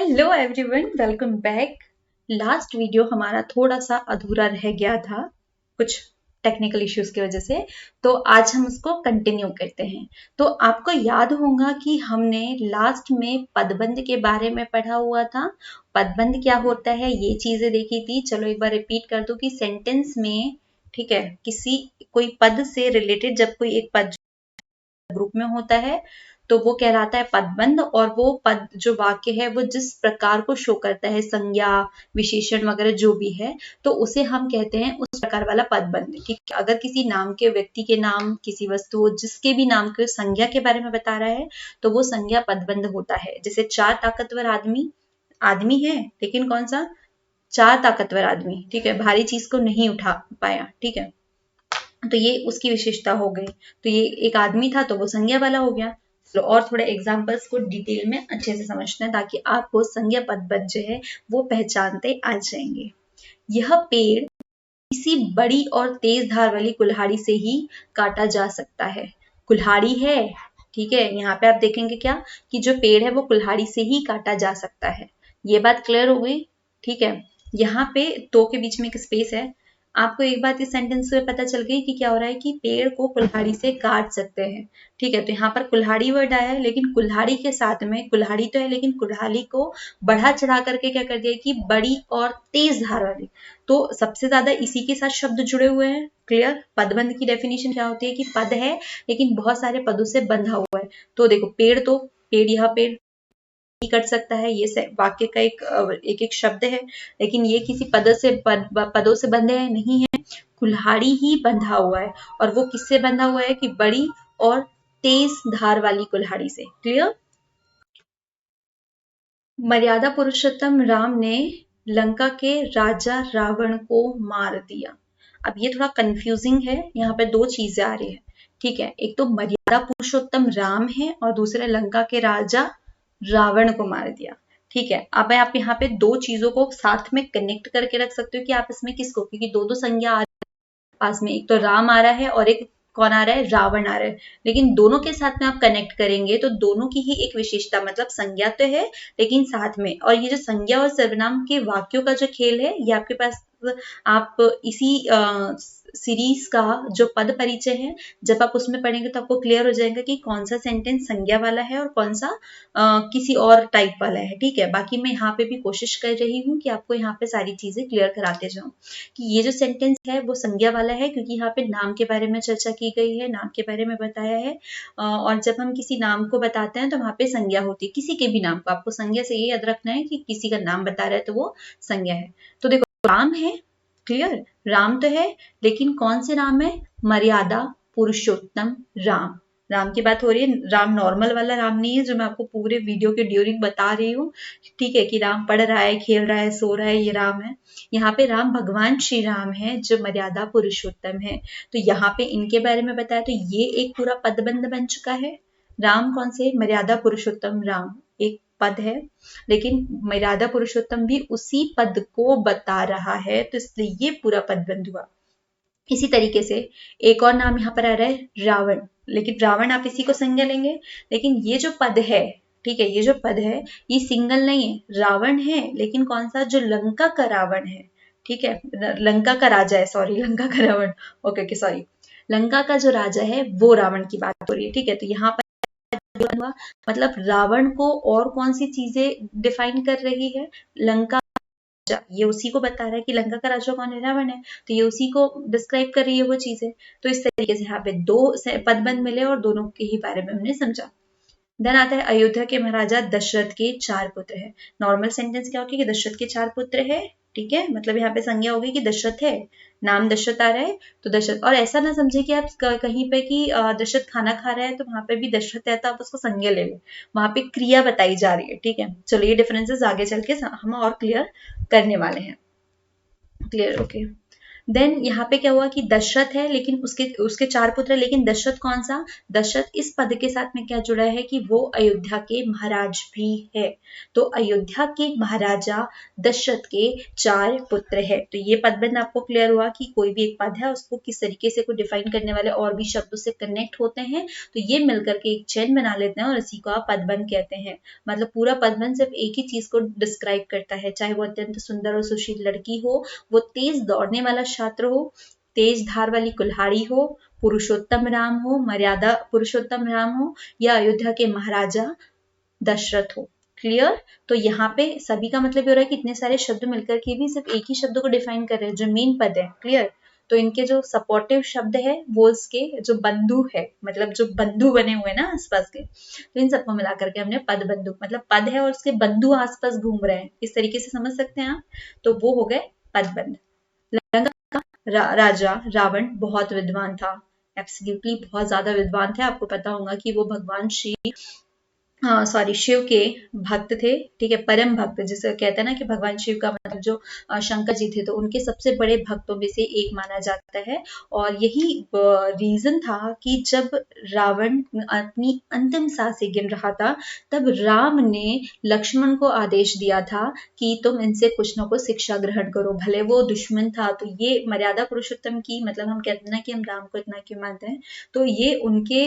Hello everyone, welcome back. Last video हमारा थोड़ा सा अधूरा रह गया था कुछ टेक्निकल इश्यूज की वजह से, तो आज हम उसको कंटिन्यू करते हैं। तो आपको याद होगा कि हमने लास्ट में पदबंध के बारे में पढ़ा हुआ था। पदबंध क्या होता है ये चीजें देखी थी। चलो एक बार रिपीट कर दूं कि सेंटेंस में, ठीक है, किसी कोई पद से रिलेटेड जब कोई एक पद ग्रुप में होता है तो वो कहलाता है पदबंध, और वो पद जो वाक्य है वो जिस प्रकार को शो करता है, संज्ञा विशेषण वगैरह जो भी है, तो उसे हम कहते हैं उस प्रकार वाला पदबंध। ठीक है, अगर किसी नाम के, व्यक्ति के नाम, किसी वस्तु, जिसके भी नाम के संज्ञा के बारे में बता रहा है तो वो संज्ञा पदबंध होता है। जैसे चार ताकतवर आदमी, आदमी है लेकिन कौन सा, चार ताकतवर आदमी, ठीक है, भारी चीज को नहीं उठा पाया, ठीक है, तो ये उसकी विशेषता हो गई। तो ये एक आदमी था तो वो संज्ञा वाला हो गया। तो और थोड़े एग्जांपल्स को डिटेल में अच्छे से समझते हैं ताकि आपको संज्ञा पदबंध जो है वो पहचानते आ जाएंगे। यह पेड़ किसी बड़ी और तेज धार वाली कुल्हाड़ी से ही काटा जा सकता है। कुल्हाड़ी है, ठीक है, यहाँ पे आप देखेंगे क्या कि जो पेड़ है वो कुल्हाड़ी से ही काटा जा सकता है। ये बात क्लियर हो गई, ठीक है। यहाँ पे तो के बीच में एक स्पेस है। आपको एक बात इस सेंटेंस से पता चल गई कि क्या हो रहा है कि पेड़ को कुल्हाड़ी से काट सकते हैं, ठीक है। तो यहाँ पर कुल्हाड़ी वर्ड आया है, लेकिन कुल्हाड़ी के साथ में, कुल्हाड़ी तो है लेकिन कुल्हाड़ी को बढ़ा चढ़ा करके क्या कर दिया कि बड़ी और तेज धार वाली। तो सबसे ज्यादा इसी के साथ शब्द जुड़े हुए हैं। क्लियर। पदबंध की डेफिनेशन क्या होती है कि पद है लेकिन बहुत सारे पदों से बंधा हुआ है। तो देखो पेड़, तो पेड़, यह पेड़ ही कट सकता है, ये वाक्य का एक एक शब्द है, लेकिन ये किसी पदों से बंधे नहीं है, कुल्हाड़ी ही बंधा हुआ है। और वो किससे बंधा हुआ है कि बड़ी और तेज धार वाली कुल्हाड़ी से। क्लियर। मर्यादा पुरुषोत्तम राम ने लंका के राजा रावण को मार दिया। अब ये थोड़ा कंफ्यूजिंग है, यहाँ पे दो चीजें आ रही है, ठीक है। एक तो मर्यादा पुरुषोत्तम राम है और दूसरा लंका के राजा रावण को मार दिया, ठीक है। अब आप यहाँ पे दो चीजों को साथ में कनेक्ट करके रख सकते हो कि आप इसमें किसको, क्योंकि दो दो संज्ञा आ रही है पास में, एक तो राम आ रहा है और एक कौन आ रहा है, रावण आ रहा है। लेकिन दोनों के साथ में आप कनेक्ट करेंगे तो दोनों की ही एक विशेषता, मतलब संज्ञा तो है लेकिन साथ में, और ये जो संज्ञा और सर्वनाम के वाक्यों का जो खेल है ये आपके पास, आप इसी सीरीज का जो पद परिचय है जब आप उसमें पढ़ेंगे तो आपको क्लियर हो जाएगा कि कौन सा सेंटेंस संज्ञा वाला है और कौन सा किसी और टाइप वाला है, ठीक है। बाकी मैं यहाँ पे भी कोशिश कर रही हूँ कि आपको यहाँ पे सारी चीजें क्लियर कराते जाऊं कि ये जो सेंटेंस है वो संज्ञा वाला है क्योंकि यहाँ पे नाम के बारे में चर्चा की गई है, नाम के बारे में बताया है। और जब हम किसी नाम को बताते हैं तो वहां पे संज्ञा होती है, किसी के भी नाम को। आपको संज्ञा से ये याद रखना है कि किसी का नाम बता रहा है तो वो संज्ञा है। तो देखो राम है, क्लियर, राम तो है लेकिन कौन से राम है, मर्यादा पुरुषोत्तम राम। राम की बात हो रही है, राम नॉर्मल वाला राम नहीं है जो मैं आपको पूरे वीडियो के ड्यूरिंग बता रही हूँ, ठीक है, कि राम पढ़ रहा है, खेल रहा है, सो रहा है, ये राम है। यहाँ पे राम भगवान श्री राम है जो मर्यादा पुरुषोत्तम है। तो यहाँ पे इनके बारे में बताया तो ये एक पूरा पदबंध बन चुका है। राम कौन से, मर्यादा पुरुषोत्तम राम एक पद है, लेकिन मर्यादा पुरुषोत्तम भी उसी पद को बता रहा है तो इसलिए ये पूरा पदबंध हुआ। इसी तरीके से एक और नाम यहाँ पर आ रहा है रावण, लेकिन रावण आप इसी को संज्ञा लेंगे, लेकिन ये जो पद है, ठीक है, ये जो पद है ये सिंगल नहीं है, रावण है लेकिन कौन सा, जो लंका का रावण है, ठीक है, लंका का राजा है, सॉरी, लंका का रावण, ओके सॉरी, लंका का जो राजा है वो रावण की बात हो रही है, ठीक है। तो यहाँ पर हुआ मतलब रावण को और कौन सी चीजें डिफाइन कर रही है, लंका, ये उसी को बता रहा है कि लंका का राजा कौन है, रावण है, तो ये उसी को डिस्क्राइब कर रही है वो चीजें। तो इस तरीके से यहाँ पे दो पदबंध मिले और दोनों के ही बारे में हमने समझा। देन आता है अयोध्या के महाराजा दशरथ के चार पुत्र है। नॉर्मल सेंटेंस क्या होगी कि दशरथ के चार पुत्र है, ठीक है, मतलब यहाँ पे संज्ञा होगी कि दशरथ है, नाम दशरथ आ रहा है तो दशरथ। और ऐसा ना समझे कि आप कहीं पे कि दशरथ खाना खा रहा है तो वहां पे भी दशरथ है तो आप उसको संज्ञा ले लो, वहां पे क्रिया बताई जा रही है, ठीक है। चलो ये डिफरेंसेस आगे चल के हम और क्लियर करने वाले हैं। Clear, okay. देन यहाँ पे क्या हुआ कि दशरथ है, लेकिन उसके उसके 4 पुत्र है, लेकिन दशरथ कौन सा? दशरथ इस पद के साथ में क्या जुड़ा है कि वो अयोध्या के महाराज भी है। तो अयोध्या के महाराजा दशरथ के 4 पुत्र है। तो ये पदबंध आपको क्लियर हुआ कि कोई भी एक पद है उसको किस तरीके से कोई डिफाइन करने वाले और भी शब्दों से कनेक्ट होते हैं, तो ये मिलकर के एक चेन बना लेते हैं और इसी को आप पदबंध कहते हैं। मतलब पूरा पदबंध सिर्फ एक ही चीज को डिस्क्राइब करता है, चाहे वो अत्यंत सुंदर और सुशील लड़की हो, वो तेज दौड़ने वाला छात्र हो, तेज धार वाली कुल्हाड़ी हो, पुरुषोत्तम राम हो, मर्यादा पुरुषोत्तम राम हो, या अयोध्या के महाराजा दशरथ हो। क्लियर? तो यहाँ पे सभी का मतलब ये हो रहा है कि इतने सारे शब्द मिलकर के भी सिर्फ एक ही शब्द को डिफाइन कर रहे हैं, जो मेन पद है। क्लियर? तो इनके जो सपोर्टिव शब्द है वो इसके जो बंधु है, मतलब जो बंधु बने हुए ना आसपास के, तो इन सबको मिला करके हमने पद बंधु, मतलब पद है और उसके बंधु आसपास घूम रहे हैं, इस तरीके से समझ सकते हैं आप। तो वो हो गए पदबंध। लंका का राजा रावण बहुत विद्वान था, एब्सोल्युटली बहुत ज्यादा विद्वान थे। आपको पता होगा कि वो भगवान श्री शिव के भक्त थे, ठीक है, परम भक्त, जिसे कहते हैं ना कि भगवान शिव का मतलब जो शंकर जी थे, तो उनके सबसे बड़े भक्तों में से एक माना जाता है। और यही रीजन था कि जब रावण अपनी अंतिम सांसें गिन रहा था, तब राम ने लक्ष्मण को आदेश दिया था कि तुम इनसे कुछ न कुछ शिक्षा ग्रहण करो। भले वो दुश्मन था, तो ये मर्यादा पुरुषोत्तम की, मतलब हम कहते हैं ना कि हम राम को इतना क्यों मानते हैं, तो ये उनके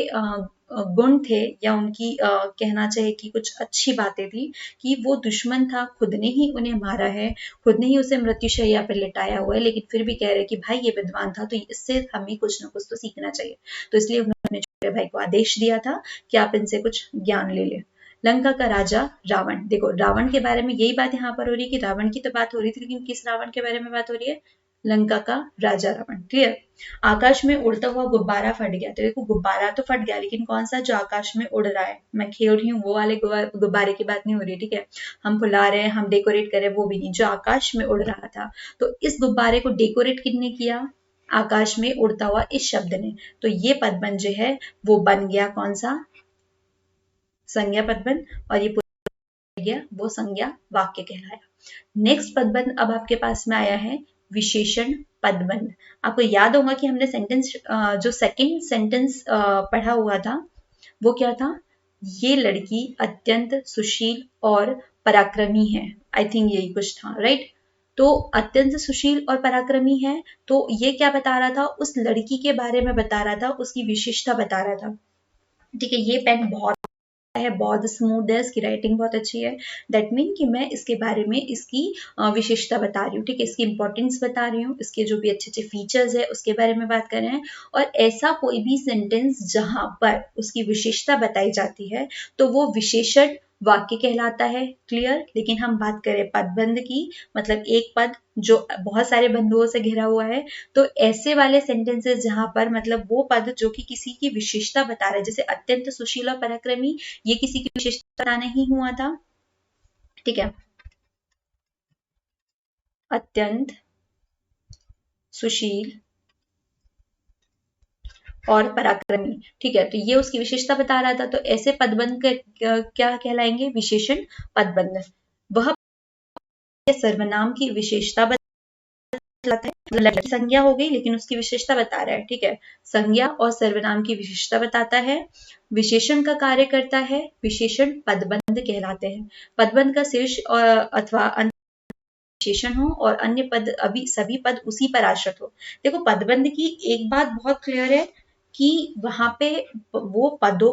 गुण थे, या उनकी कहना चाहिए कि कुछ अच्छी बातें थी कि वो दुश्मन था, खुद ने ही उन्हें मारा है, खुद ने ही उसे मृत्युशैया पर लिटाया हुआ है, लेकिन फिर भी कह रहे कि भाई ये विद्वान था, तो इससे हमें कुछ ना कुछ तो सीखना चाहिए। तो इसलिए उन्होंने छोटे भाई को आदेश दिया था कि आप इनसे कुछ ज्ञान ले लें। लंका का राजा रावण, देखो रावण के बारे में यही बात यहाँ पर हो रही है कि रावण की तो बात हो रही थी, लेकिन किस रावण के बारे में बात हो रही है? लंका का राजा रावण। क्लियर? आकाश में उड़ता हुआ गुब्बारा फट गया। तो देखो गुब्बारा तो फट गया, लेकिन कौन सा? जो आकाश में उड़ रहा है। मैं खेल रही हूँ वो वाले गुब्बारे की बात नहीं हो रही, ठीक है, हम फुला रहे हैं, हम डेकोरेट कर रहे हैं, वो भी नहीं, जो आकाश में उड़ रहा था। तो इस गुब्बारे को डेकोरेट किसने किया? आकाश में उड़ता हुआ इस शब्द ने। तो ये पदबंध जो है वो बन गया कौन सा? संज्ञा पदबंध। और ये गया वो संज्ञा वाक्य कहलाया। नेक्स्ट पदबंध अब आपके पास में आया है विशेषण पदबंध। आपको याद होगा कि हमने सेंटेंस जो सेकंड सेंटेंस पढ़ा हुआ था वो क्या था? ये लड़की अत्यंत सुशील और पराक्रमी है। आई थिंक यही कुछ था, राइट? तो अत्यंत सुशील और पराक्रमी है, तो ये क्या बता रहा था? उस लड़की के बारे में बता रहा था, उसकी विशेषता बता रहा था। ठीक है, ये पेन बहुत है, बहुत स्मूथ है, इसकी राइटिंग बहुत अच्छी है। दैट मीन कि मैं इसके बारे में इसकी विशेषता बता रही हूँ, ठीक है, इसकी इंपॉर्टेंस बता रही हूँ, इसके जो भी अच्छे अच्छे फीचर्स है उसके बारे में बात कर रहे हैं। और ऐसा कोई भी सेंटेंस जहां पर उसकी विशेषता बताई जाती है तो वो विशेषण वाक्य कहलाता है। क्लियर? लेकिन हम बात करें पदबंध की, मतलब एक पद जो बहुत सारे बंधुओं से घिरा हुआ है, तो ऐसे वाले सेंटेंसेस जहां पर मतलब वो पद जो कि किसी की विशेषता बता रहा है, जैसे अत्यंत सुशील और पराक्रमी, ये किसी की विशेषता नहीं हुआ था, ठीक है, अत्यंत सुशील और पराक्रमी, ठीक है, तो ये उसकी विशेषता बता रहा था। तो ऐसे पदबंध क्या कहलाएंगे? विशेषण पदबंध। वह सर्वनाम की विशेषता बतलाता है, मतलब संज्ञा हो गई लेकिन उसकी विशेषता बता रहा है, ठीक है, संज्ञा और सर्वनाम की विशेषता बताता है, विशेषण का कार्य करता है, विशेषण पदबंध कहलाते हैं। पदबंध का शीर्ष अथवा अंत विशेषण हो और अन्य पद अभी सभी पद उसी पर आश्रित हो। देखो पदबंध की एक बात बहुत क्लियर है कि वहां पे वो पदों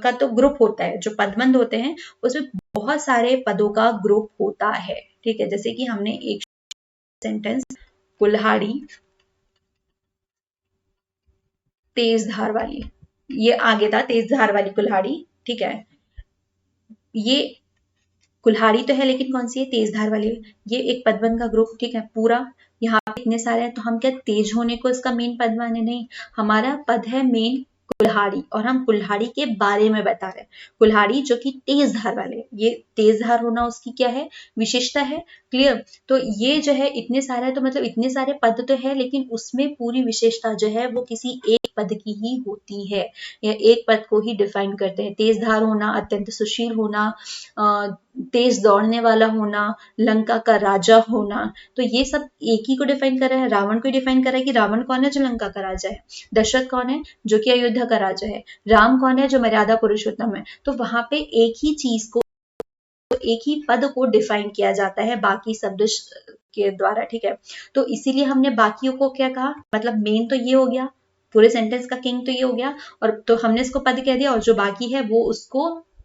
का तो ग्रुप होता है, जो पदबंध होते हैं उसमें बहुत सारे पदों का ग्रुप होता है, ठीक है, जैसे कि हमने एक सेंटेंस कुल्हाड़ी तेज धार वाली, ये आगे था तेज धार वाली कुल्हाड़ी, ठीक है, ये कुल्हाड़ी तो है लेकिन कौन सी है? तेज धार वाली। ये एक पदबंध का ग्रुप, ठीक है, पूरा यहाँ पे इतने सारे हैं, तो हम क्या तेज होने को इसका मेन पद माने? नहीं, हमारा पद है मेन कुल्हाड़ी और हम कुल्हाड़ी के बारे में बता रहे हैं। कुल्हाड़ी जो कि तेज धार वाले, ये तेज धार होना उसकी क्या है? विशेषता है। क्लियर? तो ये जो है इतने सारे, तो मतलब इतने सारे पद तो है लेकिन उसमें पूरी विशेषता जो है वो किसी एक पद की ही होती है, या एक पद को ही डिफाइन करते हैं। तेज धार होना, अत्यंत सुशील होना, तेज दौड़ने वाला होना, लंका का राजा होना, तो ये सब एक ही को डिफाइन कर रहा है, रावण को डिफाइन कर रहा है कि रावण कौन है जो लंका का राजा है, दशरथ कौन है जो कि अयोध्या का राजा है, राम कौन है जो मर्यादा पुरुषोत्तम है। तो वहां पे एक ही चीज को, एक ही पद को डिफाइन किया जाता है बाकी शब्द के द्वारा, ठीक है। तो इसीलिए हमने बाकियों को क्या कहा, मतलब मेन तो ये हो गया, पूरे सेंटेंस का किंग तो ये हो गया, और तो हमने इसको पद कह दिया, और जो बाकी है वो उसको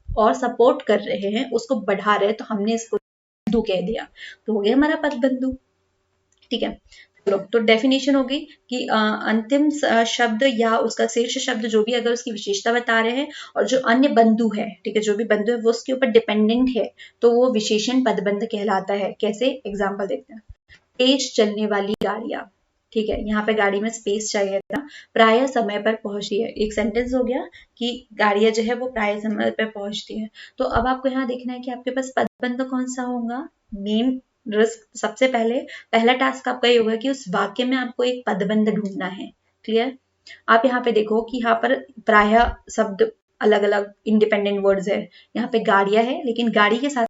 और सपोर्ट कर रहे हैं, उसको बढ़ा रहे हैं, तो हमने इसको बंधु कह दिया, तो हो गया हमारा पद बंधु, ठीक है। चलो, तो डेफिनेशन हो गई कि अंतिम शब्द या उसका शीर्ष शब्द जो भी अगर उसकी विशेषता बता रहे हैं, और जो अन्य बंधु है, ठीक है, जो भी बंधु है वो उसके ऊपर डिपेंडेंट है, तो वो विशेषण पदबंध कहलाता है। कैसे, एग्जाम्पल देखते हैं। तेज चलने वाली गाड़ियां, ठीक है, यहाँ पे गाड़ी में स्पेस चाहिए था, प्राय समय पर पहुंची है, एक सेंटेंस हो गया कि गाड़ियां जो है वो प्राय समय पर पहुंचती है। तो अब आपको यहाँ देखना है कि आपके पास पदबंध कौन सा होगा। मेन रिस्क सबसे पहला टास्क आपका ये होगा कि उस वाक्य में आपको एक पदबंध ढूंढना है। क्लियर। आप यहाँ पे देखो कि यहाँ पर प्राय शब्द अलग अलग इंडिपेंडेंट वर्ड्स है, यहाँ पे गाड़ियां है लेकिन गाड़ी के साथ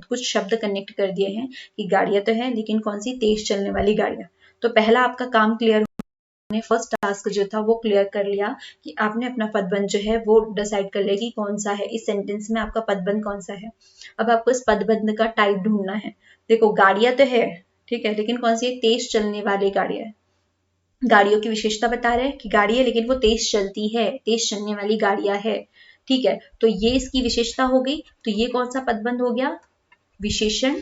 कुछ शब्द कनेक्ट कर दिए हैं कि गाड़ियां तो है लेकिन कौन सी, तेज चलने वाली गाड़ियां। तो पहला आपका काम क्लियर, फर्स्ट टास्क जो था वो क्लियर कर लिया कि आपने अपना पदबंध जो है वो डिसाइड कर लिया कि कौन सा है, इस सेंटेंस में आपका पदबंध कौन सा है। अब आपको इस पदबंध का टाइप ढूंढना है। देखो गाड़ियां तो है, ठीक है, लेकिन कौन सी है, तेज चलने वाली गाड़ियां है। गाड़ियों की विशेषता बता रहे हैं कि गाड़ी है लेकिन वो तेज चलती है, तेज चलने वाली गाड़ियां है, ठीक है। तो ये इसकी विशेषता हो गई, तो ये कौन सा पदबंध हो गया, विशेषण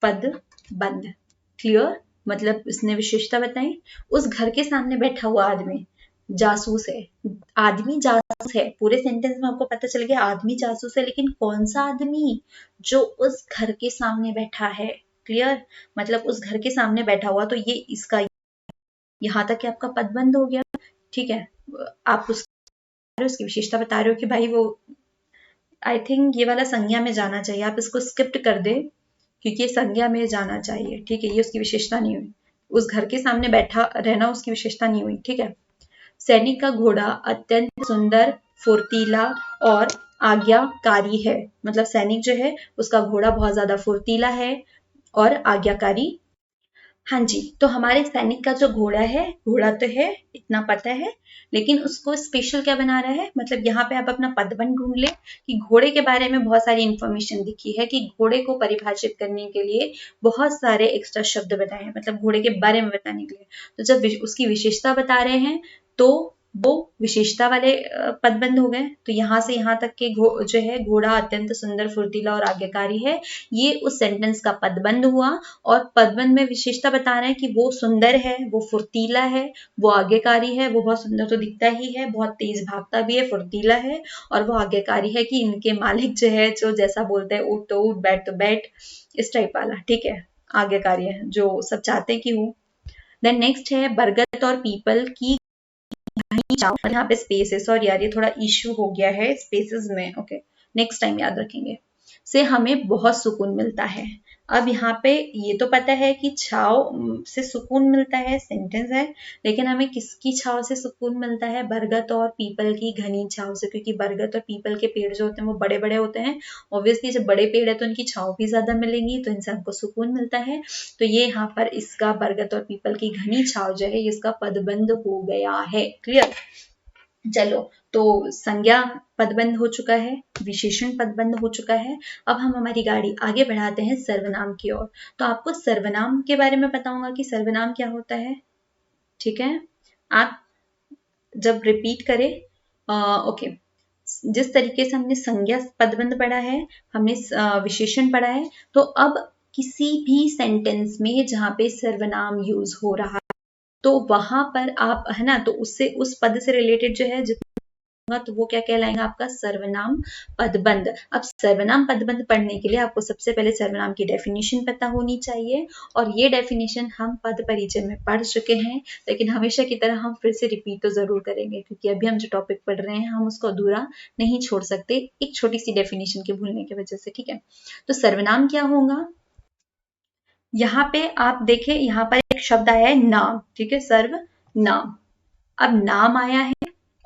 पदबंध। क्लियर, मतलब इसने विशेषता बताई। उस घर के सामने बैठा हुआ आदमी जासूस है, आदमी जासूस है, पूरे सेंटेंस में आपको पता चल गया आदमी जासूस है, लेकिन कौन सा आदमी, जो उस घर के सामने बैठा है। क्लियर, मतलब उस घर के सामने बैठा हुआ, तो ये इसका यहाँ तक कि आपका पदबंध हो गया, ठीक है। आप उसकी विशेषता बता रहे हो कि भाई वो, आई थिंक ये वाला संज्ञा में जाना चाहिए, आप इसको स्किप्ट कर दे क्योंकि ये संज्ञा में जाना चाहिए, ठीक है, ये उसकी विशेषता नहीं हुई। उस घर के सामने बैठा रहना उसकी विशेषता नहीं हुई, ठीक है। सैनिक का घोड़ा अत्यंत सुंदर, फुर्तीला और आज्ञाकारी है, मतलब सैनिक जो है उसका घोड़ा बहुत ज्यादा फुर्तीला है और आज्ञाकारी। हाँ जी, तो हमारे सैनिक का जो घोड़ा है, घोड़ा तो है इतना पता है, लेकिन उसको स्पेशल क्या बना रहा है, मतलब यहाँ पे आप अपना पदबंध ढूंढ ले कि घोड़े के बारे में बहुत सारी इंफॉर्मेशन दिखी है कि घोड़े को परिभाषित करने के लिए बहुत सारे एक्स्ट्रा शब्द बताए हैं, मतलब घोड़े के बारे में बताने के लिए। तो जब उसकी विशेषता बता रहे हैं तो वो विशेषता वाले पदबंध हो गए। तो यहाँ से यहाँ तक के जो है घोड़ा अत्यंत सुंदर, फुर्तीला और आज्ञाकारी है, ये उस सेंटेंस का पदबंध हुआ। और पदबंध में विशेषता बता रहे हैं कि वो सुंदर है, वो फुर्तीला है, वो आज्ञाकारी है, वो बहुत सुंदर तो दिखता ही है, बहुत तेज भागता भी है, फुर्तीला है, और वो आज्ञाकारी है कि इनके मालिक जो है, जो जैसा बोलते हैं उठ तो उठ, बैठ तो बैठ, इस टाइप वाला, ठीक है, आज्ञाकारी है, जो सब चाहते हैं कि हो। देन नेक्स्ट है बरगद और पीपल की यहाँ पे स्पेस है, सॉरी यार ये थोड़ा इश्यू हो गया है स्पेसेस में, ओके, नेक्स्ट टाइम याद रखेंगे। से हमें बहुत सुकून मिलता है। अब यहाँ पे ये तो पता है कि छाव से सुकून मिलता है, सेंटेंस है, लेकिन हमें किसकी छाव से सुकून मिलता है, बरगद और पीपल की घनी छाव से, क्योंकि बरगद और पीपल के पेड़ जो होते हैं वो बड़े बड़े होते हैं, ऑब्वियसली जब बड़े पेड़ है तो उनकी छाव भी ज्यादा मिलेंगी, तो इंसान को सुकून मिलता है। तो ये यहाँ पर इसका बरगद और पीपल की घनी छाव जो है इसका पदबंध हो गया है। क्लियर। चलो, तो संज्ञा पदबंध हो चुका है, विशेषण पदबंध हो चुका है। अब हम हमारी गाड़ी आगे बढ़ाते हैं सर्वनाम की ओर। तो आपको सर्वनाम के बारे में पता होगा कि सर्वनाम क्या होता है, ठीक है। आप जब रिपीट करें, ओके, जिस तरीके से हमने संज्ञा पदबंध पढ़ा है, हमने विशेषण पढ़ा है, तो अब किसी भी सेंटेंस में जहां पे सर्वनाम यूज हो रहा है तो वहां पर आप, है ना, तो उससे उस पद से रिलेटेड जो है जितना, तो वो क्या कहलाएगा, आपका सर्वनाम पदबंध। अब सर्वनाम पदबंध पढ़ने के लिए आपको सबसे पहले सर्वनाम की डेफिनेशन पता होनी चाहिए, और ये डेफिनेशन हम पद परिचय में पढ़ चुके हैं, लेकिन हमेशा की तरह हम फिर से रिपीट तो जरूर करेंगे, क्योंकि अभी हम जो टॉपिक पढ़ रहे हैं हम उसको अधूरा नहीं छोड़ सकते एक छोटी सी डेफिनेशन के भूलने की वजह से, ठीक है। तो सर्वनाम क्या होगा, यहाँ पे आप देखें, यहाँ पर एक शब्द आया है नाम, ठीक है, सर्वनाम। अब नाम आया है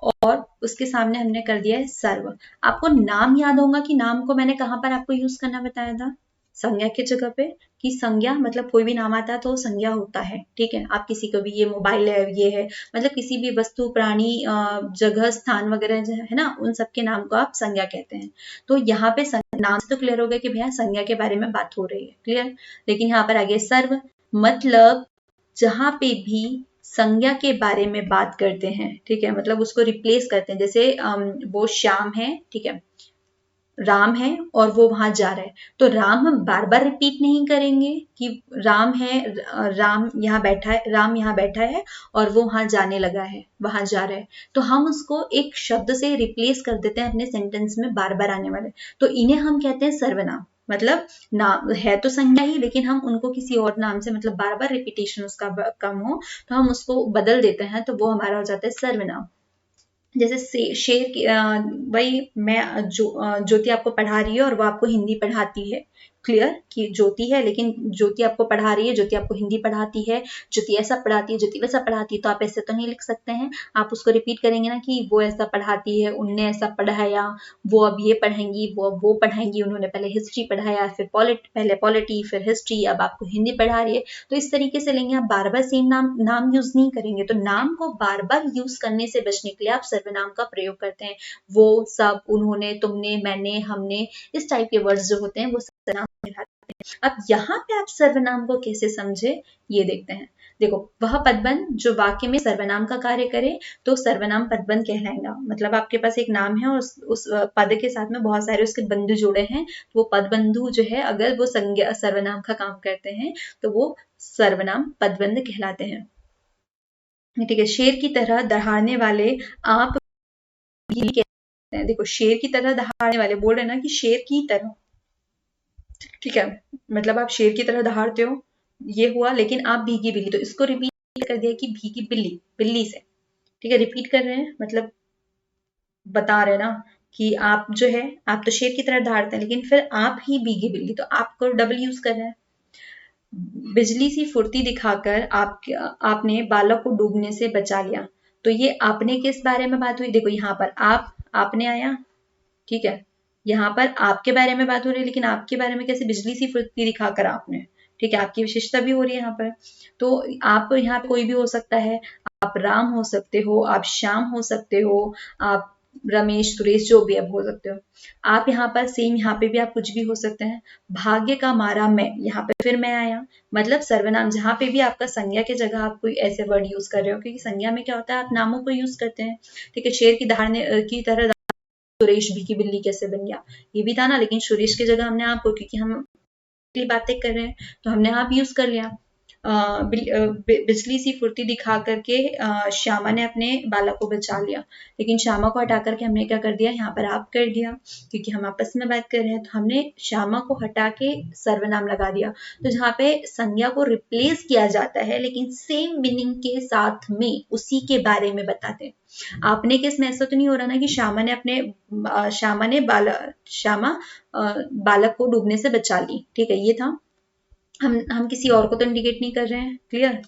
और उसके सामने हमने कर दिया है सर्व। आपको नाम याद होगा कि नाम को मैंने कहाँ पर आपको यूज करना बताया था, संज्ञा की जगह पे, कि संज्ञा मतलब कोई भी नाम आता है तो संज्ञा होता है, ठीक है। आप किसी को भी, ये मोबाइल है, ये है, मतलब किसी भी वस्तु, प्राणी, जगह, स्थान वगैरह है ना, उन सबके नाम को आप संज्ञा कहते हैं। तो यहाँ पे नाम से तो क्लियर हो गया कि भैया संज्ञा के बारे में बात हो रही है, क्लियर। लेकिन यहाँ पर आगे सर्व, मतलब जहां पे भी संज्ञा के बारे में बात करते हैं, ठीक है, मतलब उसको रिप्लेस करते हैं। जैसे वो श्याम है, ठीक है, राम है और वो वहां जा रहा है, तो राम हम बार बार रिपीट नहीं करेंगे कि राम है, राम यहाँ बैठा है, राम यहाँ बैठा है और वो वहां जाने लगा है, वहां जा रहा है, तो हम उसको एक शब्द से रिप्लेस कर देते हैं अपने सेंटेंस में बार बार आने वाले, तो इन्हें हम कहते हैं सर्वनाम। मतलब नाम है तो संज्ञा ही, लेकिन हम उनको किसी और नाम से, मतलब बार बार रिपीटेशन उसका कम हो तो हम उसको बदल देते हैं, तो वो हमारा हो जाता है सर्वनाम। जैसे शेर की वही मैं ज्योति आपको पढ़ा रही है और वो आपको हिंदी पढ़ाती है, क्लियर, कि ज्योति है लेकिन ज्योति आपको पढ़ा रही है, ज्योति आपको हिंदी पढ़ाती है, ज्योति ऐसा पढ़ाती है, ज्योति वैसा पढ़ाती है, तो आप ऐसे तो नहीं लिख सकते हैं। आप उसको रिपीट करेंगे ना कि वो ऐसा पढ़ाती है, उनने ऐसा पढ़ाया, वो अब ये पढ़ेंगी, वो पढ़ाएंगी, उन्होंने पहले हिस्ट्री पढ़ाया, फिर पहले पॉलिटी, फिर हिस्ट्री, अब आपको हिंदी पढ़ा रही है, तो इस तरीके से लेंगे। आप बार बार सेम नाम यूज नहीं करेंगे, तो नाम को बार बार यूज करने से बचने के लिए आप सर्वनाम का प्रयोग करते हैं। वो, सब, उन्होंने, तुमने, मैंने, हमने, इस टाइप के वर्ड्स जो होते हैं वो सर्वनाम कहलाते हैं। अब यहाँ पे आप सर्वनाम को कैसे समझे ये देखते हैं। देखो, वह पदबंध जो वाक्य में सर्वनाम का कार्य करे तो सर्वनाम पदबंध कहलाएगा। मतलब आपके पास एक नाम है और उस पद के साथ में बहुत सारे उसके बंधु जुड़े हैं, तो वो पदबंधु जो है अगर वो संज्ञा सर्वनाम का काम करते हैं तो वो सर्वनाम पदबंध कहलाते हैं, ठीक है। शेर की तरह दहाड़ने वाले आप भी कहते हैं। देखो, शेर की तरह दहाड़ने वाले बोल रहे हैं ना कि शेर की तरह, ठीक है, मतलब आप शेर की तरह दहाड़ते हो, ये हुआ, लेकिन आप भीगी बिल्ली, तो इसको रिपीट कर दिया कि भीगी बिल्ली, बिल्ली से, ठीक है, रिपीट कर रहे हैं, मतलब बता रहे हैं ना कि आप जो है, आप तो शेर की तरह दहाड़ते हैं, लेकिन फिर आप ही भीगी बिल्ली, तो आपको डबल यूज कर रहे हैं। बिजली सी फुर्ती दिखाकर आपने बालक को डूबने से बचा लिया, तो ये आपने किस बारे में बात हुई। देखो यहाँ पर आपने आया, ठीक है, यहाँ पर आपके बारे में बात हो रही है, लेकिन आपके बारे में कैसे, बिजली सी फुर्ती दिखाकर आपने, ठीक है, आपकी विशेषता भी हो रही है यहाँ पर। तो आप यहाँ पे कोई भी हो सकता है, आप राम हो सकते हो, आप श्याम हो सकते हो, आप रमेश, सुरेश, जो भी आप हो सकते हो। आप यहाँ पर सेम, यहाँ पे भी आप कुछ भी हो सकते हैं। भाग्य का मारा मैं, यहाँ पे फिर मैं आया, मतलब सर्वनाम, जहाँ पे भी आपका संज्ञा की जगह आप कोई ऐसे वर्ड यूज कर रहे हो, क्योंकि संज्ञा में क्या होता है, आप नामों को यूज करते हैं, ठीक है। शेर की दहाड़ने की तरह सुरेश भी की बिल्ली कैसे बन गया, ये भी था ना, लेकिन सुरेश की जगह हमने आपको, क्योंकि हम बातें कर रहे हैं तो हमने आप यूज कर लिया। बिजली सी फुर्ती दिखा करके श्यामा ने अपने बालक को बचा लिया, लेकिन श्यामा को हटा करके हमने क्या कर दिया, यहाँ पर आप कर दिया, क्योंकि हम आपस में बात कर रहे हैं, तो हमने श्यामा को हटा के सर्वनाम लगा दिया। तो जहाँ पे संज्ञा को रिप्लेस किया जाता है लेकिन सेम मीनिंग के साथ में उसी के बारे में बताते हैं। आपने किस में ऐसा तो नहीं हो रहा ना कि श्यामा बालक को डूबने से बचा ली, ठीक है, ये था। हम किसी और को तो इंडिकेट नहीं कर रहे हैं, क्लियर।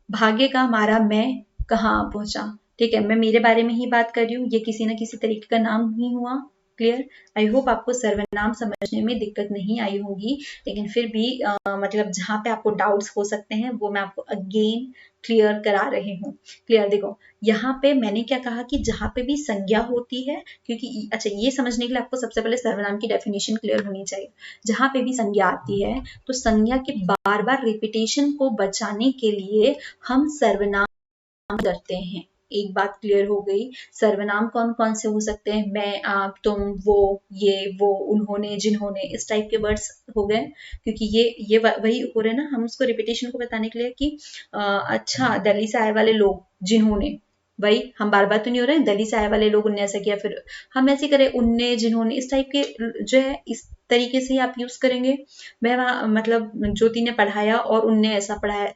भाग्य का मारा मैं कहाँ पहुंचा, ठीक है, मैं मेरे बारे में ही बात कर रही हूँ, ये किसी ना किसी तरीके का नाम ही हुआ, क्लियर। आई होप आपको सर्वनाम समझने में दिक्कत नहीं आई होगी, लेकिन फिर भी मतलब जहाँ पे आपको डाउट्स हो सकते हैं वो मैं आपको अगेन क्लियर करा रही हूँ। क्लियर, देखो यहाँ पे मैंने क्या कहा कि जहाँ पे भी संज्ञा होती है, क्योंकि अच्छा, ये समझने के लिए आपको सबसे पहले सर्वनाम की डेफिनेशन क्लियर होनी चाहिए। जहाँ पे भी संज्ञा आती है तो संज्ञा के बार बार रिपीटेशन को बचाने के लिए हम सर्वनाम करते हैं। एक बात क्लियर हो गई। सर्वनाम कौन कौन से हो सकते हैं, मैं, आप, तुम, वो, ये, वो, उन्होंने, जिन्होंने, इस टाइप के वर्ड्स हो गए, क्योंकि ये वही हो रहे हैं ना, हम उसको रिपीटेशन को बताने के लिए कि अच्छा, दिल्ली से आए वाले लोग, जिन्होंने, वही हम बार बार तो नहीं हो रहे हैं, दिल्ली से आए वाले लोग, उनने ऐसा किया, फिर हम ऐसे करें, उनने, जिन्होंने, इस टाइप के जो है, इस तरीके से ही आप यूज करेंगे। मैं वहां, मतलब ज्योति ने पढ़ाया और उनने ऐसा पढ़ाया,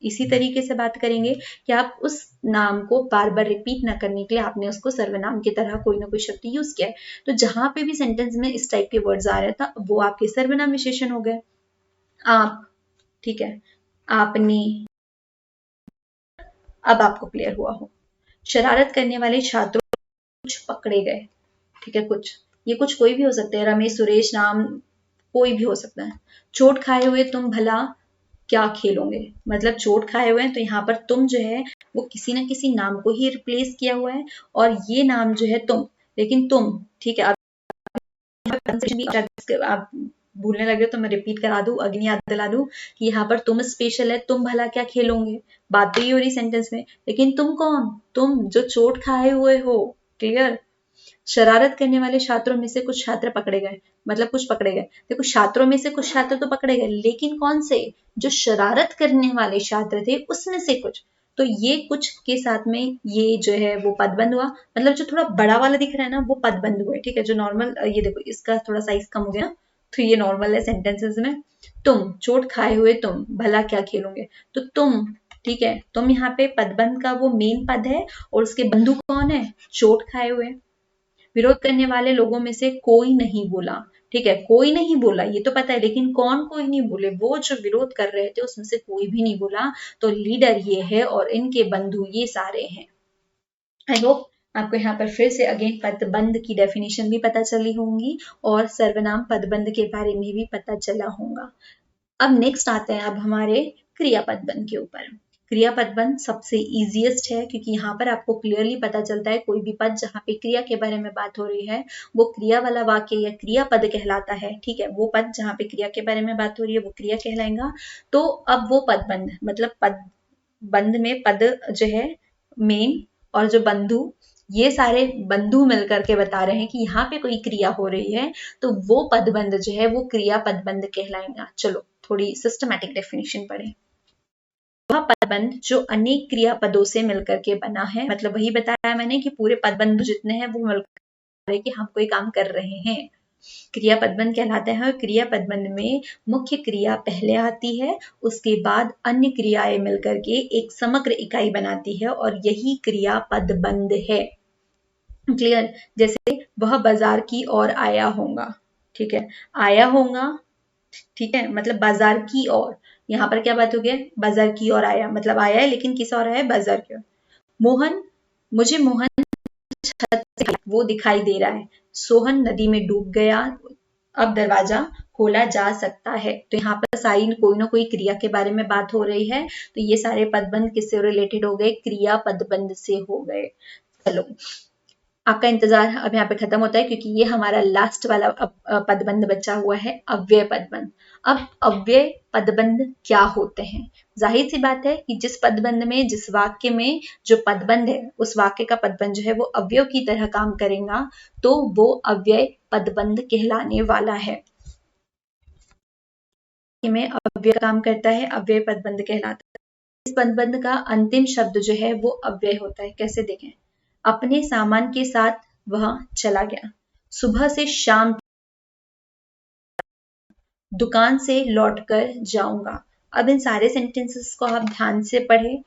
इसी तरीके से बात करेंगे कि आप उस नाम को बार बार रिपीट ना करने के लिए आपने उसको सर्वनाम की तरह कोई ना कोई शब्द यूज किया है। तो जहां पे भी सेंटेंस में इस टाइप के वर्ड्स आ रहे था वो आपके सर्वनाम विशेषण हो गए। आप, ठीक है, आपने, अब आपको क्लियर हुआ हो। शरारत करने वाले छात्रों पकड़े गए। ठीक है, कुछ, ये कुछ कोई भी हो सकता है, रमेश, सुरेश, राम, कोई भी हो सकता है। चोट खाए हुए तुम भला क्या खेलोगे, मतलब चोट खाए हुए हैं तो यहाँ पर तुम जो है वो किसी ना किसी नाम को ही रिप्लेस किया हुआ है, और ये नाम जो है तुम, लेकिन तुम, ठीक है, आप भूलने लगे हो तो मैं रिपीट करा दूं, अग्नि याद दिला दूं कि यहाँ पर तुम स्पेशल है, तुम भला क्या खेलोगे, बात तो ये हो रही सेंटेंस में, लेकिन तुम कौन, तुम जो चोट खाए हुए हो। क्लियर। शरारत करने वाले छात्रों में से कुछ छात्र पकड़े गए, मतलब कुछ पकड़े गए, देखो छात्रों में से कुछ छात्र तो पकड़े गए, लेकिन कौन से, जो शरारत करने वाले छात्र थे उसमें से कुछ, तो ये कुछ के साथ में ये जो है वो पदबंध हुआ, मतलब जो थोड़ा बड़ा वाला दिख रहा है ना वो पदबंध हुआ है। ठीक है, जो नॉर्मल, ये देखो इसका थोड़ा साइज कम हो गया ना, तो ये नॉर्मल है सेंटेंसेस में। तुम चोट खाए हुए तुम भला क्या खेलोगे, तो तुम, ठीक है, तुम यहाँ पे पदबंध का वो मेन पद है, और उसके बंधु कौन है, चोट खाए हुए। विरोध करने वाले लोगों में से कोई नहीं बोला, ठीक है, कोई नहीं बोला ये तो पता है, लेकिन कौन कोई नहीं बोले, वो जो विरोध कर रहे थे उसमें से कोई भी नहीं बोला, तो लीडर ये है और इनके बंधु ये सारे हैं। आई होप आपको यहाँ पर फिर से अगेन पदबंध की डेफिनेशन भी पता चली होंगी और सर्वनाम पदबंध के बारे में भी पता चला होगा। अब नेक्स्ट आते हैं अब हमारे क्रियापदबंध के ऊपर। क्रियापदबंध सबसे इजीएस्ट है, क्योंकि यहाँ पर आपको क्लियरली पता चलता है कोई भी पद जहाँ पे क्रिया के बारे में बात हो रही है वो क्रिया वाला वाक्य या क्रियापद कहलाता है। ठीक है, वो पद जहाँ पे क्रिया के बारे में बात हो रही है वो क्रिया कहलाएगा। तो अब वो पदबंध, मतलब पद बंध में पद जो है मेन और जो बंधु, ये सारे बंधु मिलकर के बता रहे हैं कि यहाँ पे कोई क्रिया हो रही है, तो वो पदबंध जो है वो क्रिया पदबंध कहलाएगा। चलो थोड़ी सिस्टमैटिक डेफिनेशन पढ़ें। वह पदबंध जो अनेक क्रियापदों से मिलकर के बना है, मतलब वही बताया मैंने कि पूरे पदबंध जितने हैं वो मिलकर कि हम कोई काम कर रहे हैं, क्रिया पदबंध कहलाते हैं। क्रिया पदबंध में मुख्य क्रिया पहले आती है, उसके बाद अन्य क्रियाएं मिलकर के एक समग्र इकाई बनाती है, और यही क्रिया पदबंध है। क्लियर। जैसे वह बाजार की ओर आया होगा, ठीक है, आया होगा, ठीक है, मतलब बाजार की ओर, यहाँ पर क्या बात हो गया, बाजार की ओर आया, मतलब आया है लेकिन किस ओर आया है, बाजार की ओर। मोहन, मुझे मोहन छत से वो दिखाई दे रहा है। सोहन नदी में डूब गया, अब दरवाजा खोला जा सकता है। तो यहाँ पर सारी कोई ना कोई क्रिया के बारे में बात हो रही है, तो ये सारे पदबंध किससे रिलेटेड हो गए, क्रिया पदबंध से हो गए। चलो आपका इंतजार अब यहाँ पे खत्म होता है, क्योंकि ये हमारा लास्ट वाला पदबंध बचा हुआ है, अव्यय पदबंध। अब अव्यय पदबंध क्या होते हैं, जाहिर सी बात है कि जिस पदबंध में, जिस वाक्य में जो पदबंध है उस वाक्य का पदबंध जो है वो अव्यय की तरह काम करेगा, तो वो अव्यय पदबंध कहलाने वाला है। में अव्यय काम करता है, अव्यय पदबंध कहलाता है। इस पदबंध का अंतिम शब्द जो है वो अव्यय होता है। कैसे देखें, अपने सामान के साथ वह चला गया, सुबह से शाम दुकान से लौटकर जाऊंगा। अब इन सारे सेंटेंसेस को आप ध्यान से पढ़ें।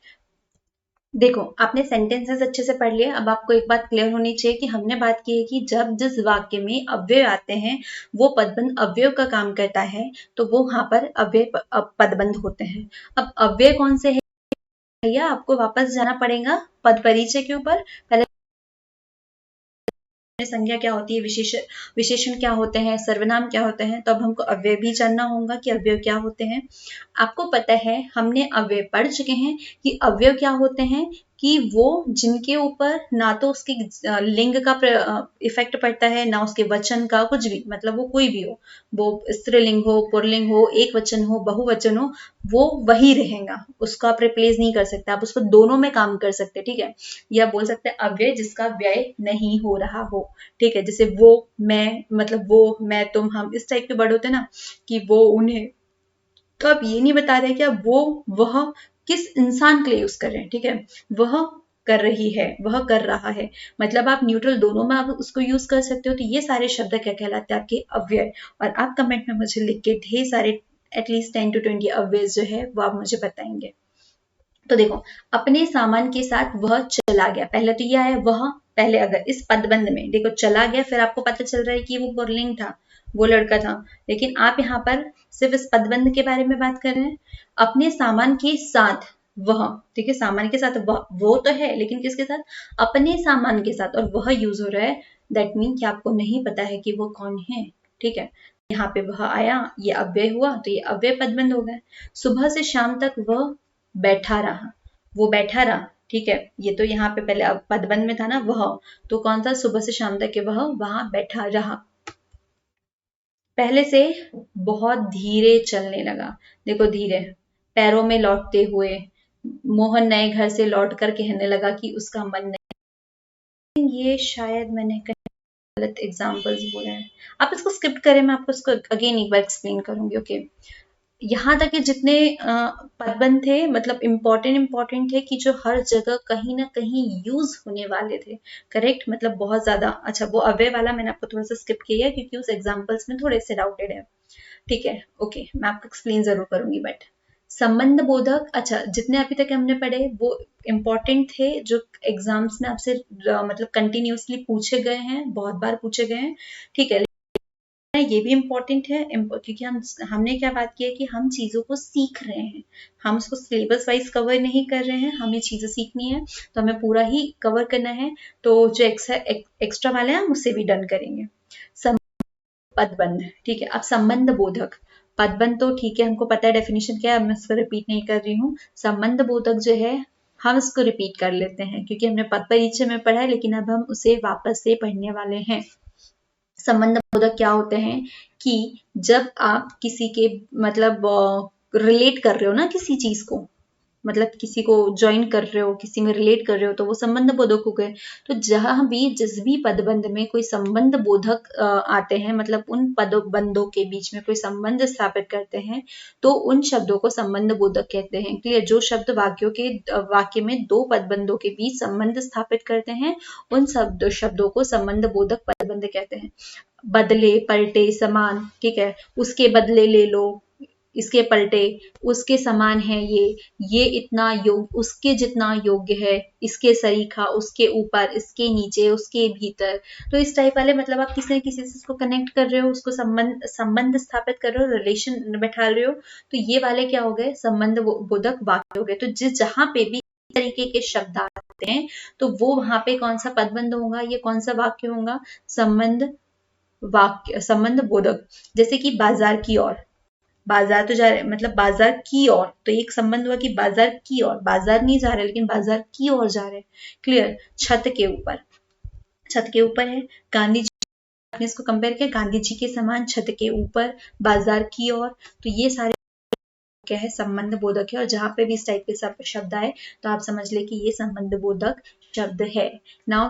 देखो आपने सेंटेंसेस अच्छे से पढ़ लिए, अब आपको एक बात क्लियर होनी चाहिए कि हमने बात की है कि जब जिस वाक्य में अव्यय आते हैं वो पदबंध अव्यय का काम करता है, तो वो वहां पर अव्यय पदबंध होते हैं। अब अव्यय कौन से है भैया, आपको वापस जाना पड़ेगा पद परिचय के ऊपर। पहले संज्ञा क्या होती है, विशेषण क्या होते हैं, सर्वनाम क्या होते हैं, तो अब हमको अव्यय भी जानना होगा कि अव्यय क्या होते हैं। आपको पता है हमने अव्यय पढ़ चुके हैं कि अव्यय क्या होते हैं, कि वो जिनके ऊपर ना तो उसके लिंग का इफेक्ट पड़ता है, ना उसके वचन का, कुछ भी, मतलब वो कोई भी हो, वो स्त्रीलिंग हो, पुल्लिंग हो, एक वचन हो, बहुवचन हो, वो वही रहेगा, उसको आप रिप्लेस नहीं कर सकते, आप उसको दोनों में काम कर सकते। ठीक है, या बोल सकते हैं अव्यय जिसका व्यय नहीं हो रहा हो। ठीक है, जैसे वो, मैं, मतलब वो, मैं, तुम, हम, इस टाइप के वर्ड होते हैं ना, कि वो, उन्हें, तो आप ये नहीं बता रहे क्या वो, वह किस इंसान के लिए यूज कर रहे हैं। ठीक है, वह कर रही है, वह कर रहा है, मतलब आप न्यूट्रल दोनों में आप उसको यूज कर सकते हो। तो ये सारे शब्द क्या कहलाते हैं, आपके अव्यय। और आप कमेंट में मुझे लिख के ढेर सारे एटलीस्ट 10 to 20 अव्यय जो है वो आप मुझे बताएंगे। तो देखो अपने सामान के साथ वह चला गया, पहले तो ये आया वह, पहले अगर इस पदबंध में देखो चला गया, फिर आपको पता चल रहा है कि वो पुल्लिंग था, वो लड़का था, लेकिन आप यहाँ पर सिर्फ इस पदबंध के बारे में बात कर रहे हैं। अपने सामान के साथ, वह, ठीक है, सामान के साथ वह, वो तो है लेकिन किसके साथ, अपने सामान के साथ, और वह यूज हो रहा है, दैट मीन कि आपको नहीं पता है कि वो कौन है, ठीक है। यहाँ पे वह आया, ये अव्यय हुआ तो ये अव्यय पदबंध हो गए। सुबह से शाम तक वह बैठा रहा, वो बैठा रहा, ठीक है, ये तो यहाँ पे पहले पदबंध में था ना वह, तो कौन सा, सुबह से शाम तक के वह वहां बैठा रहा। पहले से बहुत धीरे चलने लगा, देखो धीरे, पैरों में लौटते हुए, मोहन नए घर से लौट कर कहने लगा कि उसका मन नहीं। ये शायद मैंने कहीं गलत एग्जाम्पल्स बोले हैं, आप इसको स्किप करें, मैं आपको इसको अगेन एक बार एक्सप्लेन करूंगी, ओके। यहाँ तक के जितने पदबंध थे, मतलब इम्पोर्टेंट थे कि जो हर जगह कहीं ना कहीं यूज होने वाले थे, करेक्ट, मतलब बहुत ज्यादा। अच्छा, वो अव्यय वाला मैंने आपको थोड़ा सा स्किप किया है क्योंकि उस एग्जाम्पल्स में थोड़े से डाउटेड है, ठीक है, ओके, मैं आपको एक्सप्लेन जरूर करूंगी। बट संबंध बोधक, अच्छा, जितने अभी तक हमने पढ़े वो इम्पोर्टेंट थे, जो एग्जाम्स में आपसे मतलब कंटिन्यूसली पूछे गए हैं, बहुत बार पूछे गए हैं, ठीक है। ये भी इम्पोर्टेंट है क्योंकि हमने क्या बात की है कि हम चीजों को सीख रहे हैं, हम उसको सिलेबस वाइज कवर नहीं कर रहे हैं, हमें चीजें सीखनी है तो हमें पूरा ही कवर करना है, तो जो एक्स्ट्रा वाले हैं हम उससे भी डन करेंगे। पदबंध, ठीक है। अब संबंध बोधक, पदबंध तो ठीक है, हमको पता है डेफिनेशन क्या है, मैं इसको रिपीट नहीं कर रही हूँ। संबंध बोधक जो है हम इसको रिपीट कर लेते हैं क्योंकि हमने पद परिचय में पढ़ा है, लेकिन अब हम उसे वापस से पढ़ने वाले हैं। संबंध बोधक क्या होते हैं कि जब आप किसी के मतलब रिलेट कर रहे हो ना किसी चीज को, मतलब किसी को ज्वाइन कर रहे हो, किसी में रिलेट कर रहे हो, तो वो संबंध बोधक हो गए। तो जहां भी जिस भी पदबंध में कोई संबंध बोधक आते हैं, मतलब उन पदबंधों के बीच में कोई संबंध स्थापित करते हैं, तो उन शब्दों को संबंध बोधक कहते हैं। क्लियर, जो शब्द वाक्य में दो पदबंधों के बीच संबंध स्थापित करते हैं, उन शब्दों को संबंध बोधक पदबंध कहते हैं। बदले, पलटे, समान, ठीक है, उसके बदले ले लो, इसके पलटे, उसके समान है ये इतना योग, उसके जितना योग्य है, इसके सरीखा, उसके ऊपर, इसके नीचे, उसके भीतर। तो इस टाइप वाले, मतलब आप किसी न किसी से उसको कनेक्ट कर रहे हो, उसको संबंध स्थापित कर रहे हो, रिलेशन बैठा रहे हो, तो ये वाले क्या हो गए, संबंध बोधक वाक्य हो गए। तो जिस जहां पे भी तरीके के शब्द आते हैं तो वो वहां पे कौन सा पदबंध होगा, ये कौन सा वाक्य होगा, संबंध वाक्य, संबंध बोधक। जैसे कि बाजार की ओर, बाजार तो जा रहे, मतलब बाजार की ओर, तो एक संबंध हुआ कि बाजार की ओर, बाजार नहीं जा रहे लेकिन बाजार की ओर जा रहे। क्लियर, छत के ऊपर, छत के ऊपर है, गांधी जी ने इसको कंपेयर किया, गांधी जी के समान, छत के ऊपर, बाजार की ओर, तो ये सारे क्या है, संबंध बोधक है। और जहां पे भी इस टाइप के शब्द आए तो आप समझ ले कि ये संबंध बोधक शब्द है। नाउ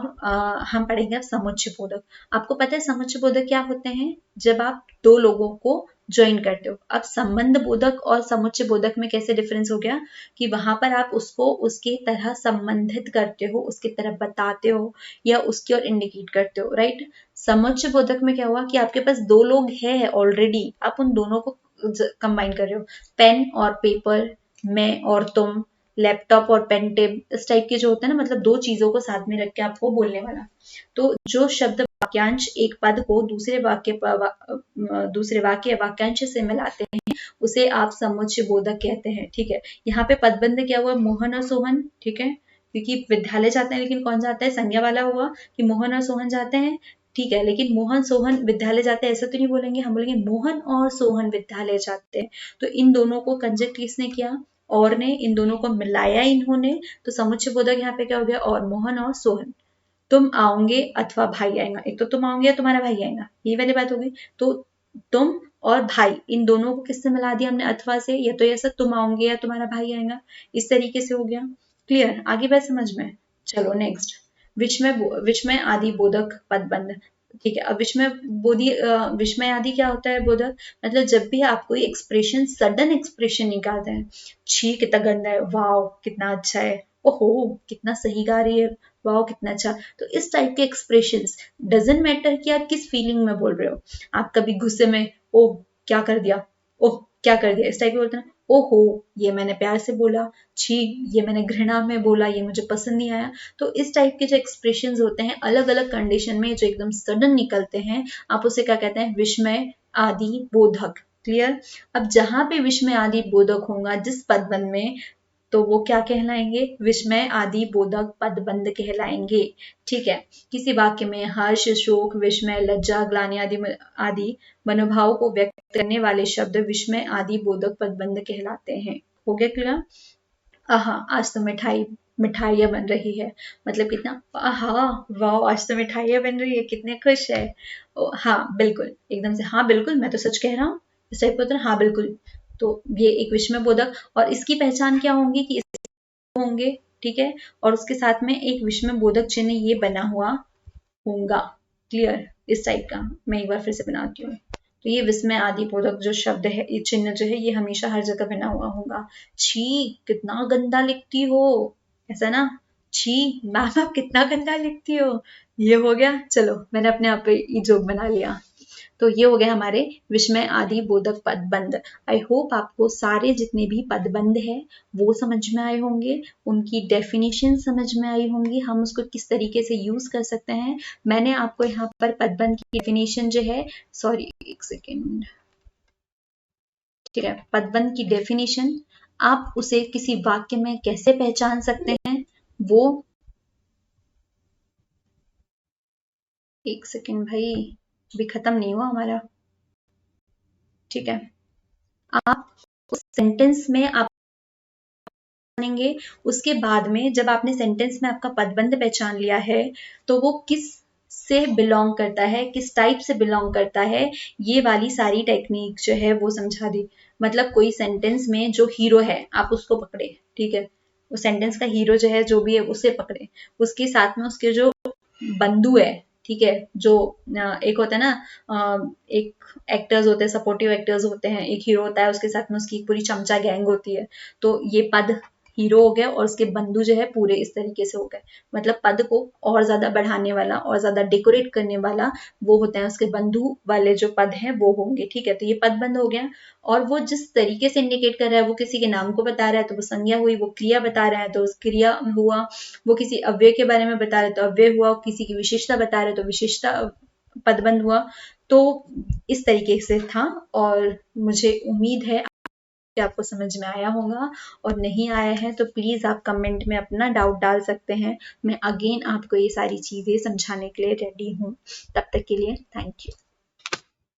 हम पढ़ेंगे अब समुच्चय बोधक। आपको पता है समुच्चय बोधक क्या होते हैं, जब आप दो लोगों को ज्वाइन करते हो। अब संबंध बोधक और समुच्चय बोधक में कैसे डिफरेंस हो गया कि वहां पर आप उसको उसके तरह संबंधित करते हो, उसकी तरह बताते हो या उसकी ओर इंडिकेट करते हो, राइट। समुच्चय बोधक में क्या हुआ कि आपके पास दो लोग हैं ऑलरेडी, आप उन दोनों को कंबाइन कर रहे हो, पेन और पेपर, मैं और तुम, लैपटॉप और पेन टेप, इस टाइप के जो होते हैं ना, मतलब दो चीजों को साथ में रख के आपको बोलने वाला। तो जो शब्द वाक्यांश एक पद को दूसरे वाक्य वाक्यांश से मिलाते हैं उसे आप समुच्चय बोधक कहते हैं, ठीक है। यहाँ पे पदबंध क्या हुआ, मोहन और सोहन, ठीक है, क्योंकि विद्यालय जाते हैं, लेकिन कौन जाता है, संज्ञा वाला हुआ कि मोहन और सोहन जाते हैं, ठीक है, लेकिन मोहन सोहन विद्यालय जाते हैं ऐसा तो नहीं बोलेंगे, हम बोलेंगे मोहन और सोहन विद्यालय जाते हैं। तो इन दोनों को कंजक्ट किसने किया, और ने, इन दोनों को मिलाया इन्होंने, तो समुच्चय बोधक यहाँ पे क्या हो गया, और मोहन और सोहन। तुम आओगे अथवा भाई आएगा, एक तो तुम आओगे या तुम्हारा भाई आएगा, ये वाली बात होगी। तो तुम और भाई, इन दोनों को किससे मिला दिया हमने, अथवा से, या तो ऐसा तुम आओगे या तुम्हारा भाई आएगा, इस तरीके से हो गया। क्लियर, आगे बात समझ में। चलो नेक्स्ट, विस्मय आदि बोधक पदबंध, ठीक है। अब विस्मय आदि क्या होता है बोधक, मतलब जब भी आप कोई एक्सप्रेशन, सडन एक्सप्रेशन निकालते हैं, छी कितना गंदा है, वाओ कितना अच्छा है, ओहो कितना सही गा रही है, वाओ कितना अच्छा, तो इस टाइप के एक्सप्रेशंस, डजंट मैटर कि आप किस फीलिंग में बोल रहे हो, आप कभी गुस्से में ओह क्या कर दिया, ओह क्या कर दिया, इस टाइप के बोलते हैं, ओहो ये मैंने प्यार से बोला, छी ये मैंने घृणा में बोला, ये मुझे पसंद नहीं आया। तो इस टाइप के जो एक्सप्रेशंस होते हैं अलग अलग कंडीशन में जो एकदम सडन निकलते हैं, आप उसे क्या कहते हैं, विस्मय आदि बोधक। क्लियर, अब जहां पे विस्मय आदि बोधक होगा जिस पदबंध में तो वो क्या कहलाएंगे? विस्मय आदि बोधक पदबंध कहलाएंगे। ठीक है, किसी वाक्य में हर्ष, शोक, विस्मय, लज्जा, ग्लानि आदि मनोभाव को व्यक्त करने वाले शब्द विस्मय आदि बोधक पदबंध कहलाते हैं। हो गया क्लियर? आहा, आज तो मिठाइयाँ बन रही है, मतलब कितना आहा, वाह, आज तो मिठाइयाँ बन रही है, कितने खुश है। हाँ बिल्कुल, एकदम से हाँ बिल्कुल, मैं तो सच कह रहा हूँ, इस टाइप का होता है, हाँ बिल्कुल। तो ये एक विस्मय बोधक, और इसकी पहचान क्या होंगी कि होंगे, ठीक है, और उसके साथ में एक विस्मय बोधक चिन्ह ये बना हुआ होगा। क्लियर? इस टाइप का मैं एक बार फिर से बनाती हूँ। तो ये विस्मय आदि बोधक जो शब्द है, ये चिन्ह जो है, ये हमेशा हर जगह बना हुआ होगा। छी, कितना गंदा लिखती हो, ऐसा ना, छी मैम आप कितना गंदा लिखती हो, ये हो गया। चलो, मैंने अपने आप पे ये जोक बना लिया। तो ये हो गए हमारे विस्मय आदि बोधक पदबंध। आई होप आपको सारे जितने भी पदबंध है वो समझ में आए होंगे, उनकी डेफिनेशन समझ में आई होंगी, हम उसको किस तरीके से यूज कर सकते हैं। मैंने आपको यहाँ पर पदबंध की डेफिनेशन जो है, सॉरी एक सेकेंड, ठीक है, पदबंध की डेफिनेशन आप उसे किसी वाक्य में कैसे पहचान सकते हैं, वो एक सेकेंड भाई, अभी खत्म नहीं हुआ हमारा। ठीक है, आप उस सेंटेंस में आप जानेंगे, उसके बाद में जब आपने सेंटेंस में आपका पदबंध पहचान लिया है, तो वो किस से बिलोंग करता है, किस टाइप से बिलोंग करता है, ये वाली सारी टेक्निक जो है वो समझा दी। मतलब कोई सेंटेंस में जो हीरो है आप उसको पकड़े, ठीक है, वो सेंटेंस का हीरो जो है, जो भी है उसे पकड़े, उसके साथ में उसके जो बंधु है, ठीक है, जो एक होता है ना, एक एक्टर्स होते हैं, सपोर्टिव एक्टर्स होते हैं, एक हीरो होता है, उसके साथ में उसकी पूरी चमचा गैंग होती है। तो ये पद हीरो हो गया और उसके बंधु जो है पूरे इस तरीके से हो गए। मतलब पद को और ज्यादा बढ़ाने वाला और ज्यादा डेकोरेट करने वाला वो होता है, उसके बंधु वाले जो पद हैं वो होंगे। ठीक है, तो ये पदबंध हो गया, और वो जिस तरीके से इंडिकेट कर रहा है, वो किसी के नाम को बता रहा है तो वो संज्ञा हुई, वो क्रिया बता रहा है तो उस क्रिया हुआ, वो किसी अव्यय के बारे में बता रहे तो अव्यय हुआ, किसी की विशेषता बता रहे तो विशेषता पदबंध हुआ। तो इस तरीके से था, और मुझे उम्मीद है कि आपको समझ में आया होगा, और नहीं आया है तो प्लीज आप कमेंट में अपना डाउट डाल सकते हैं। मैं अगेन आपको ये सारी चीजें समझाने के लिए रेडी हूँ। तब तक के लिए थैंक यू।